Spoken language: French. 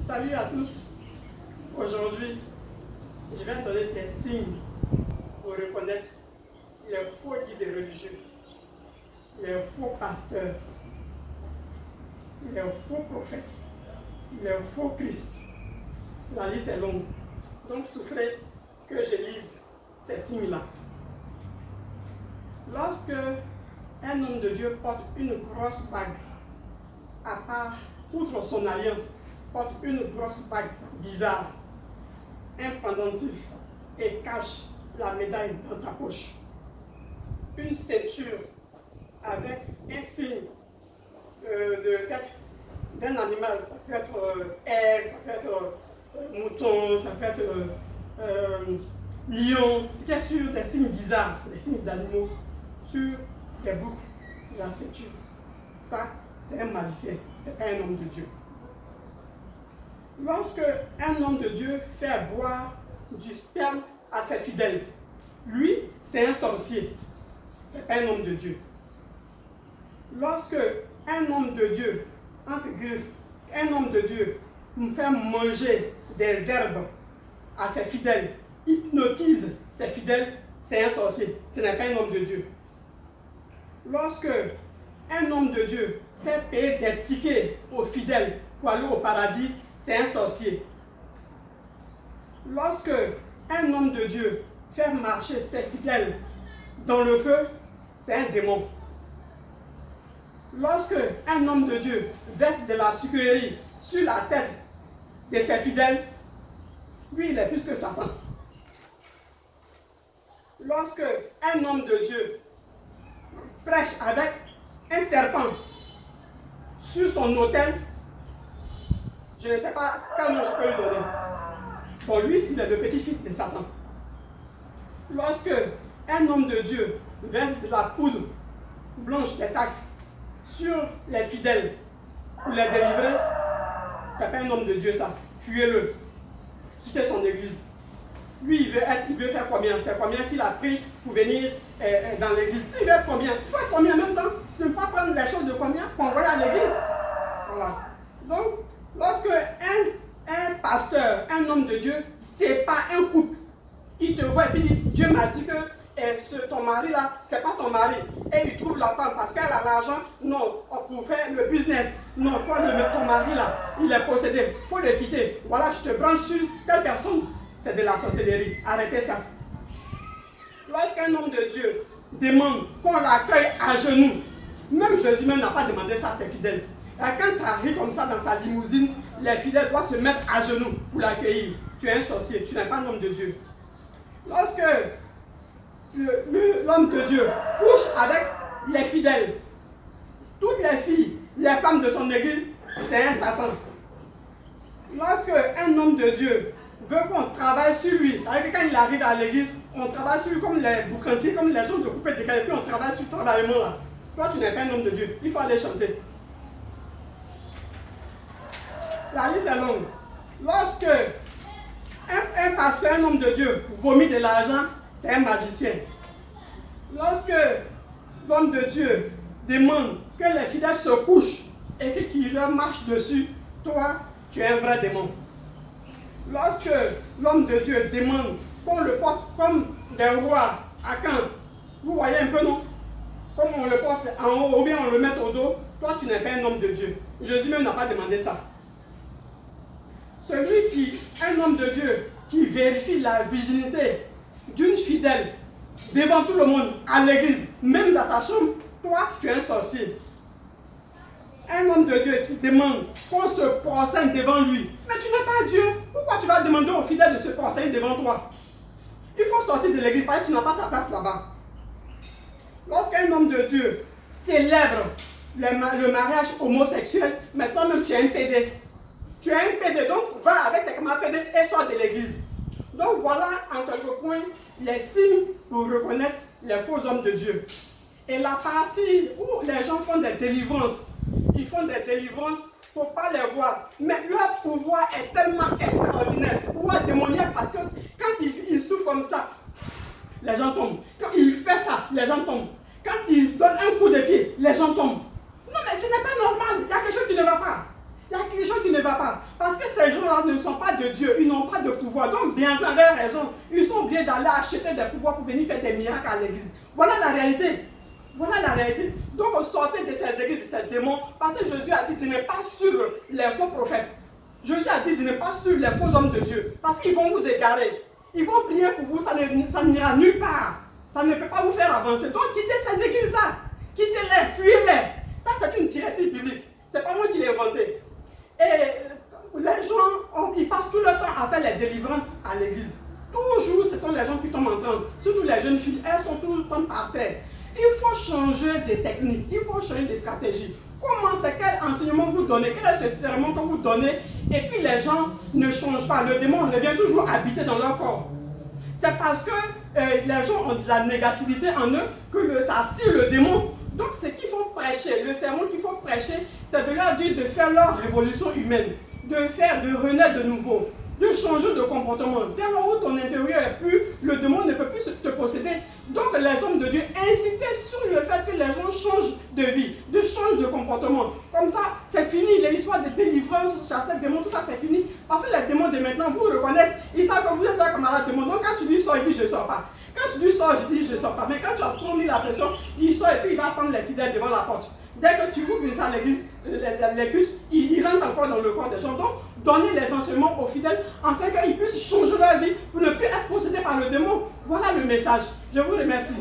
Salut à tous. Aujourd'hui, je vais donner des signes pour reconnaître les faux guides religieux, les faux pasteurs, les faux prophètes, les faux Christ. La liste est longue. Donc souffrez que je lise ces signes-là. Lorsque un homme de Dieu porte une grosse bague, à part, outre son alliance, porte une grosse bague bizarre, un pendentif et cache la médaille dans sa poche, une ceinture avec un signe de tête d'un animal, ça peut être aigle, ça peut être mouton, ça peut être lion, c'est qu'il y a sur des signes bizarres, des signes d'animaux, sur des boucles de la ceinture. Ça, c'est un magicien, c'est pas un homme de Dieu. Lorsque un homme de Dieu fait boire du sperme à ses fidèles, lui, c'est un sorcier, c'est pas un homme de Dieu. Lorsque un homme de Dieu, entre griffes, un homme de Dieu fait manger des herbes à ses fidèles, hypnotise ses fidèles, c'est un sorcier, ce n'est pas un homme de Dieu. Lorsque un homme de Dieu fait payer des tickets aux fidèles pour aller au paradis, c'est un sorcier. Lorsque un homme de Dieu fait marcher ses fidèles dans le feu, c'est un démon. Lorsque un homme de Dieu verse de la sucrerie sur la tête de ses fidèles, lui, il est plus que Satan. Lorsque un homme de Dieu prêche avec un serpent sur son autel, je ne sais pas quel nom je peux lui donner. Pour lui, il est le petit-fils de Satan. Lorsque un homme de Dieu verse de la poudre blanche d'attaque sur les fidèles pour les délivrer, ce n'est pas un homme de Dieu ça. Fuyez-le. Quittez son église. Lui, il veut faire combien? C'est combien qu'il a pris pour venir dans l'église. Il veut être combien? Il faut être combien en même temps? Tu ne peux pas prendre les choses de combien pour envoyer à l'église. Voilà. Donc, lorsque un pasteur, un homme de Dieu, c'est pas un couple, il te voit et puis dit, Dieu m'a dit que ton mari là, c'est pas ton mari. Et il trouve la femme parce qu'elle a l'argent. Non, pour faire le business. Non, toi, ton mari là, il est possédé. Il faut le quitter. Voilà, je te branche sur telle personne. C'est de la sorcellerie. Arrêtez ça. Lorsqu'un homme de Dieu demande qu'on l'accueille à genoux, même Jésus même n'a pas demandé ça à ses fidèles. Et quand tu arrives comme ça dans sa limousine, les fidèles doivent se mettre à genoux pour l'accueillir. Tu es un sorcier, tu n'es pas un homme de Dieu. Lorsque l'homme de Dieu couche avec les fidèles, toutes les filles, les femmes de son église, c'est un Satan. Lorsque un homme de Dieu veut qu'on travaille sur lui, c'est-à-dire que quand il arrive à l'église, on travaille sur lui comme les boucantiers, comme les gens de couper des et puis on travaille sur le travaillement là. Toi, tu n'es pas un homme de Dieu, il faut aller chanter. La liste est longue. Lorsque un pasteur, un homme de Dieu, vomit de l'argent, c'est un magicien. Lorsque l'homme de Dieu demande que les fidèles se couchent et qu'il leur marche dessus, toi, tu es un vrai démon. Lorsque l'homme de Dieu demande qu'on le porte comme des rois à Caen, vous voyez un peu, non? Comme on le porte en haut ou bien on le met au dos, toi, tu n'es pas un homme de Dieu. Jésus même n'a pas demandé ça. Un homme de Dieu, qui vérifie la virginité d'une fidèle devant tout le monde, à l'église, même dans sa chambre, toi, tu es un sorcier. Un homme de Dieu qui demande qu'on se prosterne devant lui. Mais tu n'es pas Dieu. Pourquoi tu vas demander aux fidèles de se prosterner devant toi? Il faut sortir de l'église parce que tu n'as pas ta place là-bas. Lorsqu'un homme de Dieu célèbre le mariage homosexuel, mais toi-même tu es un PD. Tu es un PD, donc va avec tes camarades PD et sors de l'église. Donc voilà en quelques points les signes pour reconnaître les faux hommes de Dieu. Et la partie où les gens font des délivrances, ils font des délivrances, il ne faut pas les voir. Mais leur pouvoir est tellement extraordinaire, pouvoir démoniaque, parce que quand ils souffrent comme ça, les gens tombent. Quand il fait ça, les gens tombent. Quand il donne un coup de pied, les gens tombent. Non mais ce n'est pas normal, il y a quelque chose qui ne va pas. Il y a quelque chose qui ne va pas. Parce que ces gens-là ne sont pas de Dieu, ils n'ont pas de pouvoir. Donc, bien sans leur raison, ils sont obligés d'aller acheter des pouvoirs pour venir faire des miracles à l'église. Voilà la réalité. Voilà la réalité. Donc, sortez de ces églises, de ces démons, parce que Jésus a dit de ne pas suivre les faux prophètes. Jésus a dit de ne pas suivre les faux hommes de Dieu, parce qu'ils vont vous égarer. Ils vont prier pour vous, ça n'ira nulle part. Ça ne peut pas vous faire avancer. Donc, quittez ces églises-là. Quittez-les, fuyez-les. Ça, c'est une directive biblique. Ce n'est pas moi qui l'ai inventé. Et les gens, ils passent tout le temps à faire les délivrances à l'église. Toujours, ce sont les gens qui tombent en transe. Surtout les jeunes filles, elles sont tout le temps par terre. Il faut changer de technique, il faut changer de stratégie. Comment c'est, quel enseignement vous donnez, quel est ce serment que vous donnez, et puis les gens ne changent pas. Le démon revient toujours habiter dans leur corps. C'est parce que les gens ont de la négativité en eux que ça attire le démon. Donc ce qu'il faut prêcher, le sermon qu'il faut prêcher, c'est de leur dire de faire leur révolution humaine, de renaître de nouveau, de changer de comportement. Dès lors où ton intérieur est pur, le démon ne peut plus te posséder. Donc les hommes de Dieu insistaient sur le fait que les gens changent de vie, changent de comportement. Comme ça, c'est fini, les histoires de délivrance, chasser démons, tout ça c'est fini. Parce que les démons de maintenant vous reconnaissent, ils savent que vous êtes là camarade démon. Donc quand tu dis sors, il dit je ne sors pas. Quand tu dis sors, je dis je ne sors pas. Mais quand tu as trop mis la pression, il sort et puis il va prendre les fidèles devant la porte. Dès que tu vous finis à l'église, les cultes, il rentre encore dans le corps des gens. Donc, donnez les enseignements aux fidèles afin qu'ils puissent changer leur vie pour ne plus être possédés par le démon. Voilà le message. Je vous remercie.